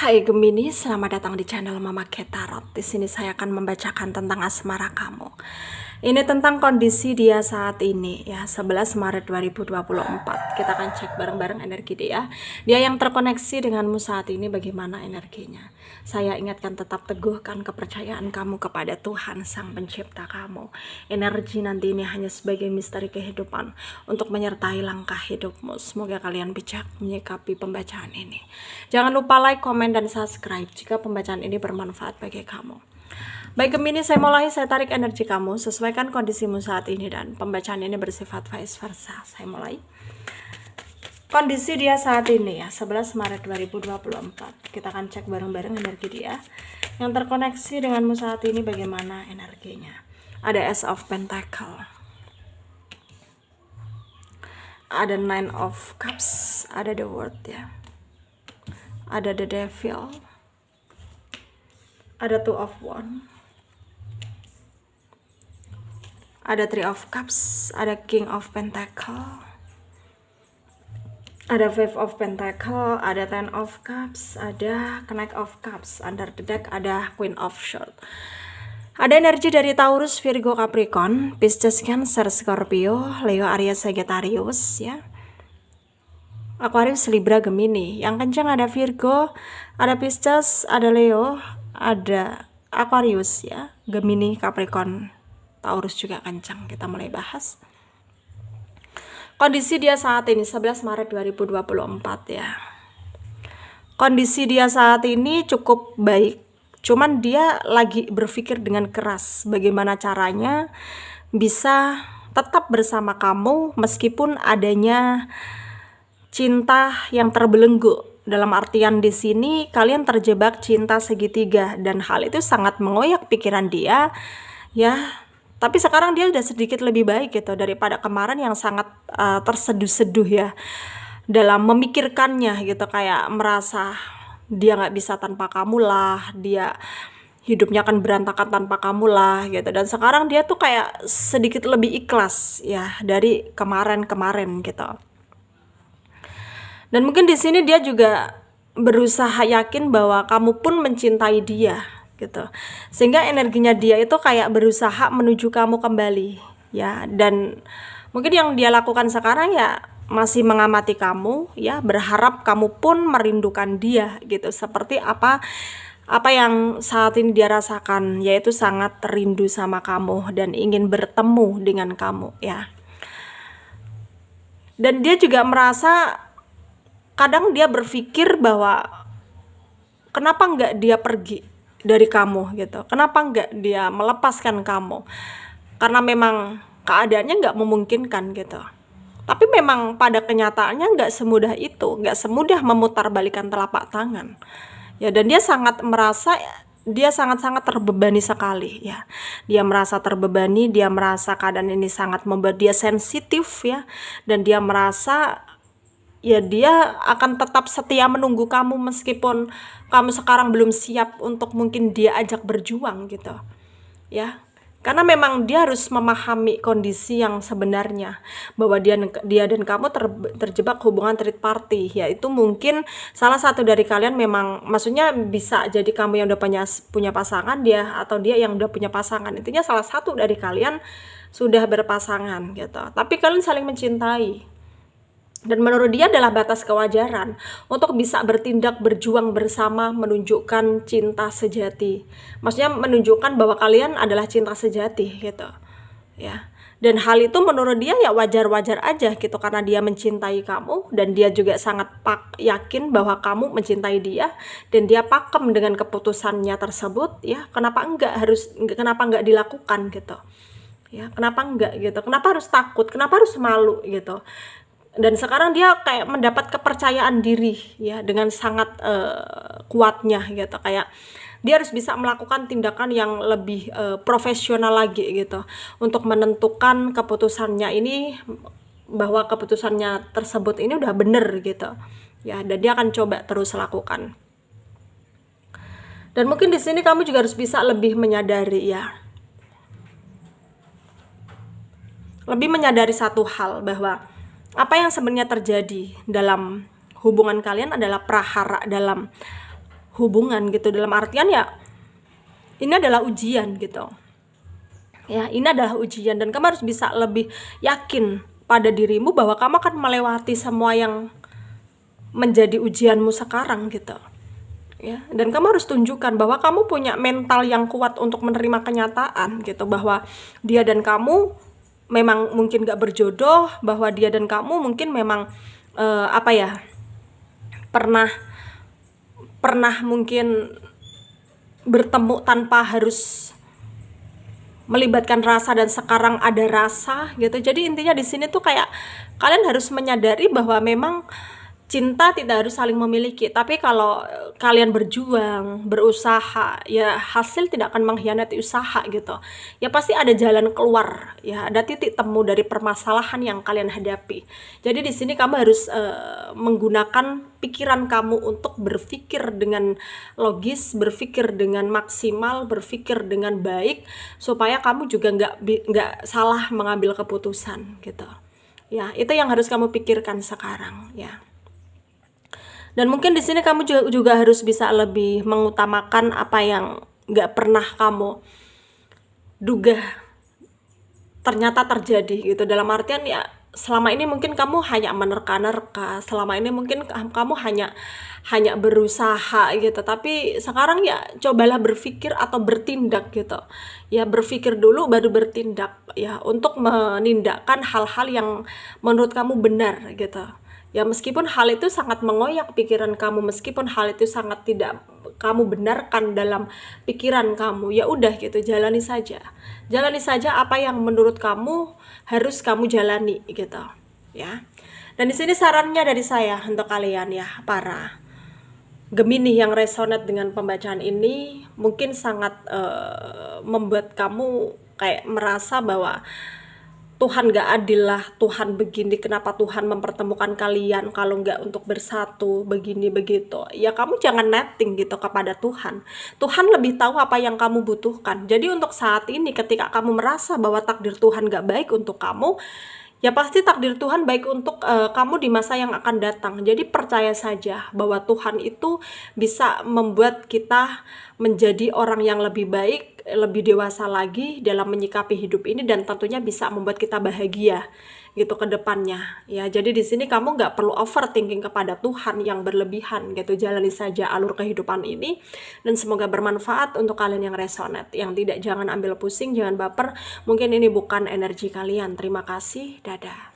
Hai Gemini, selamat datang di channel Mama K Tarot. Di sini saya akan membacakan tentang asmara kamu. Ini tentang kondisi dia saat ini ya, 11 Maret 2024. Kita akan cek bareng-bareng energi dia. Dia yang terkoneksi denganmu saat ini bagaimana energinya. Saya ingatkan tetap teguhkan kepercayaan kamu kepada Tuhan Sang Pencipta kamu. Energi nanti ini hanya sebagai misteri kehidupan untuk menyertai langkah hidupmu. Semoga kalian bijak menyikapi pembacaan ini. Jangan lupa like, komen, dan subscribe jika pembacaan ini bermanfaat bagi kamu. Baik Gemini, saya mulai, saya tarik energi kamu, sesuaikan kondisimu saat ini dan pembacaan ini bersifat vice versa. Saya mulai. Kondisi dia saat ini ya, 11 Maret 2024. Kita akan cek bareng-bareng energi dia. Yang terkoneksi denganmu saat ini bagaimana energinya. Ada Ace of Pentacle. Ada Nine of Cups, ada The World ya. Ada The Devil. Ada Two of Wands. Ada Three of Cups, ada King of Pentacle, ada Five of Pentacle, ada Ten of Cups, ada Knight of Cups. Under the deck ada Queen of Swords. Ada energi dari Taurus, Virgo, Capricorn, Pisces, Cancer, Scorpio, Leo, Aries, Sagittarius ya. Aquarius, Libra, Gemini. Yang kencang ada Virgo, ada Pisces, ada Leo, ada Aquarius ya, Gemini, Capricorn, Taurus juga kencang. Kita mulai bahas kondisi dia saat ini 11 Maret 2024 ya. Kondisi dia saat ini cukup baik, cuman dia lagi berpikir dengan keras bagaimana caranya bisa tetap bersama kamu meskipun adanya cinta yang terbelenggu. Dalam artian di sini kalian terjebak cinta segitiga dan hal itu sangat mengoyak pikiran dia ya. Tapi sekarang dia udah sedikit lebih baik gitu daripada kemarin yang sangat terseduh-seduh ya dalam memikirkannya gitu, kayak merasa dia nggak bisa tanpa kamu lah, dia hidupnya akan berantakan tanpa kamu lah gitu. Dan sekarang dia tuh kayak sedikit lebih ikhlas ya dari kemarin-kemarin gitu. Dan mungkin di sini dia juga berusaha yakin bahwa kamu pun mencintai dia gitu, sehingga energinya dia itu kayak berusaha menuju kamu kembali ya. Dan mungkin yang dia lakukan sekarang ya masih mengamati kamu ya, berharap kamu pun merindukan dia gitu, seperti apa yang saat ini dia rasakan, yaitu sangat rindu sama kamu dan ingin bertemu dengan kamu ya. Dan dia juga merasa kadang dia berpikir bahwa kenapa nggak dia pergi dari kamu gitu, kenapa nggak dia melepaskan kamu, karena memang keadaannya nggak memungkinkan gitu. Tapi memang pada kenyataannya nggak semudah itu, nggak semudah memutarbalikkan telapak tangan ya. Dan dia sangat merasa dia sangat-sangat terbebani sekali ya. Dia merasa terbebani, dia merasa keadaan ini sangat membuat dia sensitif ya. Dan dia merasa ya dia akan tetap setia menunggu kamu meskipun kamu sekarang belum siap untuk mungkin dia ajak berjuang gitu ya. Karena memang dia harus memahami kondisi yang sebenarnya, bahwa dia dan kamu terjebak hubungan third party, yaitu mungkin salah satu dari kalian memang, maksudnya bisa jadi kamu yang udah punya pasangan, dia atau dia yang udah punya pasangan. Intinya salah satu dari kalian sudah berpasangan gitu, tapi kalian saling mencintai. Dan menurut dia adalah batas kewajaran untuk bisa bertindak berjuang bersama, menunjukkan cinta sejati. Maksudnya menunjukkan bahwa kalian adalah cinta sejati gitu ya. Dan hal itu menurut dia ya wajar-wajar aja gitu, karena dia mencintai kamu dan dia juga sangat yakin bahwa kamu mencintai dia dan dia pakem dengan keputusannya tersebut ya. Kenapa enggak dilakukan gitu ya, kenapa enggak gitu, kenapa harus takut, kenapa harus malu gitu. Dan sekarang dia kayak mendapat kepercayaan diri ya dengan sangat kuatnya gitu, kayak dia harus bisa melakukan tindakan yang lebih profesional lagi gitu untuk menentukan keputusannya ini, bahwa keputusannya tersebut ini udah bener gitu ya. Dan dia akan coba terus lakukan. Dan mungkin di sini kamu juga harus bisa lebih menyadari ya, lebih menyadari satu hal, bahwa apa yang sebenarnya terjadi dalam hubungan kalian adalah prahara dalam hubungan gitu. Dalam artian ya ini adalah ujian gitu. Ya, ini adalah ujian dan kamu harus bisa lebih yakin pada dirimu bahwa kamu akan melewati semua yang menjadi ujianmu sekarang gitu. Ya, dan kamu harus tunjukkan bahwa kamu punya mental yang kuat untuk menerima kenyataan gitu, bahwa dia dan kamu memang mungkin gak berjodoh, bahwa dia dan kamu mungkin memang pernah mungkin bertemu tanpa harus melibatkan rasa dan sekarang ada rasa gitu. Jadi intinya di sini tuh kayak kalian harus menyadari bahwa memang cinta tidak harus saling memiliki, tapi kalau kalian berjuang, berusaha, ya hasil tidak akan mengkhianati usaha gitu. Ya pasti ada jalan keluar, ya ada titik temu dari permasalahan yang kalian hadapi. Jadi di sini kamu harus menggunakan pikiran kamu untuk berpikir dengan logis, berpikir dengan maksimal, berpikir dengan baik, supaya kamu juga nggak salah mengambil keputusan gitu. Ya, itu yang harus kamu pikirkan sekarang ya. Dan mungkin di sini kamu juga harus bisa lebih mengutamakan apa yang nggak pernah kamu duga ternyata terjadi gitu. Dalam artian ya selama ini mungkin kamu hanya menerka-nerka, selama ini mungkin kamu hanya berusaha gitu. Tapi sekarang ya cobalah berpikir atau bertindak gitu. Ya berpikir dulu baru bertindak ya, untuk menindakkan hal-hal yang menurut kamu benar gitu. Ya meskipun hal itu sangat mengoyak pikiran kamu, meskipun hal itu sangat tidak kamu benarkan dalam pikiran kamu, ya udah gitu, jalani saja apa yang menurut kamu harus kamu jalani gitu ya. Dan di sini sarannya dari saya untuk kalian ya, para Gemini yang resonate dengan pembacaan ini, mungkin sangat membuat kamu kayak merasa bahwa Tuhan gak adil lah, Tuhan begini, kenapa Tuhan mempertemukan kalian kalau gak untuk bersatu, begini begitu. Ya kamu jangan netting gitu kepada Tuhan. Tuhan lebih tahu apa yang kamu butuhkan. Jadi untuk saat ini ketika kamu merasa bahwa takdir Tuhan gak baik untuk kamu, ya pasti takdir Tuhan baik untuk kamu di masa yang akan datang. Jadi percaya saja bahwa Tuhan itu bisa membuat kita menjadi orang yang lebih baik, lebih dewasa lagi dalam menyikapi hidup ini, dan tentunya bisa membuat kita bahagia gitu ke depannya ya. Jadi di sini kamu nggak perlu overthinking kepada Tuhan yang berlebihan gitu. Jalani saja alur kehidupan ini dan semoga bermanfaat untuk kalian yang resonate. Yang tidak, jangan ambil pusing, jangan baper, mungkin ini bukan energi kalian. Terima kasih, dadah.